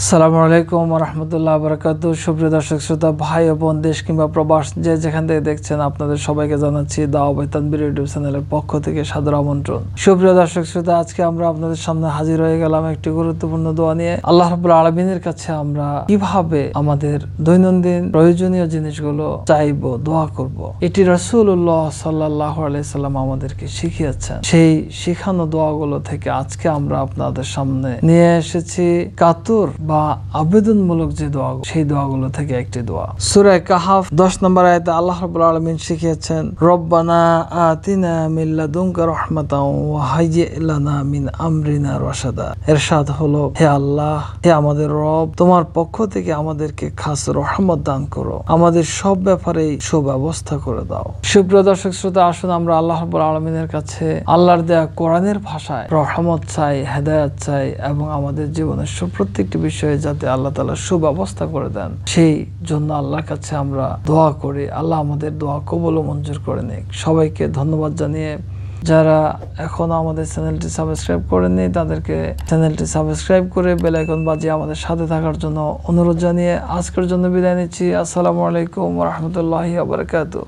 আসসালামু আলাইকুম ওয়া রাহমাতুল্লাহি ওয়া বারাকাতুহু। সুপ্রিয় দর্শক শ্রোতা ভাই ও বোন, দেশ কিংবা প্রবাস যে যেখান থেকে দেখছেন, আপনাদের সবাইকে জানাচ্ছি দাওয়া বাই তানবীর ইউটিউব চ্যানেলের পক্ষ থেকে সাদর আমন্ত্রণ। সুপ্রিয় দর্শক শ্রোতা, আজকে আমরা আপনাদের সামনে হাজির হয়ে গেলাম একটি গুরুত্বপূর্ণ দোয়া নিয়ে। আল্লাহ রাব্বুল আলামিনের কাছে আমরা কিভাবে আমাদের দৈনন্দিন প্রয়োজনীয় জিনিসগুলো চাইবো, দোয়া করব, এটি রাসূলুল্লাহ সাল্লাল্লাহু আলাইহি সাল্লাম আমাদেরকে শিখিয়েছেন। সেই শিখানো দোয়াগুলো থেকে আজকে আমরা আপনাদের সামনে নিয়ে এসেছি কাতুর বা আবেদনমূলক যে দোয়াগুলো, সেই দোয়াগুলো থেকে একটি দোয়া। সূরা কাহাফ 10 নম্বর আয়াতে আল্লাহ রাব্বুল আলামিন শিখিয়েছেন, রব্বানা আতিনা মিন লাদুনকা রাহমাতাও ওয়া হাইয়্যি লানা মিন আমরিনা রাশাদা। ইরশাদ হলো, হে আল্লাহ, হে আমাদের রব, তোমার পক্ষ থেকে আমাদেরকে খাস রহমত দান করো, আমাদের সব ব্যাপারেই সুব্যবস্থা করে দাও। সুপ্রিয় দর্শক শ্রোতা, আসুন আমরা আল্লাহ রাব্বুল আলামিনের কাছে আল্লাহর দেয়া কোরআনের ভাষায় রহমত চাই, হেদায়েত চাই এবং আমাদের জীবনের প্রত্যেকটি বিষয়ে যাতে আল্লাহ তাআলা সুব্যবস্থা করে দেন, সেই জন্য আল্লাহর কাছে আমরা দোয়া করি। আল্লাহ আমাদের দোয়া কবুল ও মঞ্জুর করে নিক। সবাইকে ধন্যবাদ জানিয়ে, যারা এখনো আমাদের চ্যানেলটি সাবস্ক্রাইব করেননি তাদেরকে চ্যানেলটি সাবস্ক্রাইব করে বেল আইকন বাজিয়ে আমাদের সাথে থাকার জন্য অনুরোধ জানিয়ে আজকের জন্য বিদায় নিচ্ছি। আসসালামু আলাইকুম ওয়া রাহমাতুল্লাহি ওয়া বারাকাতুহু।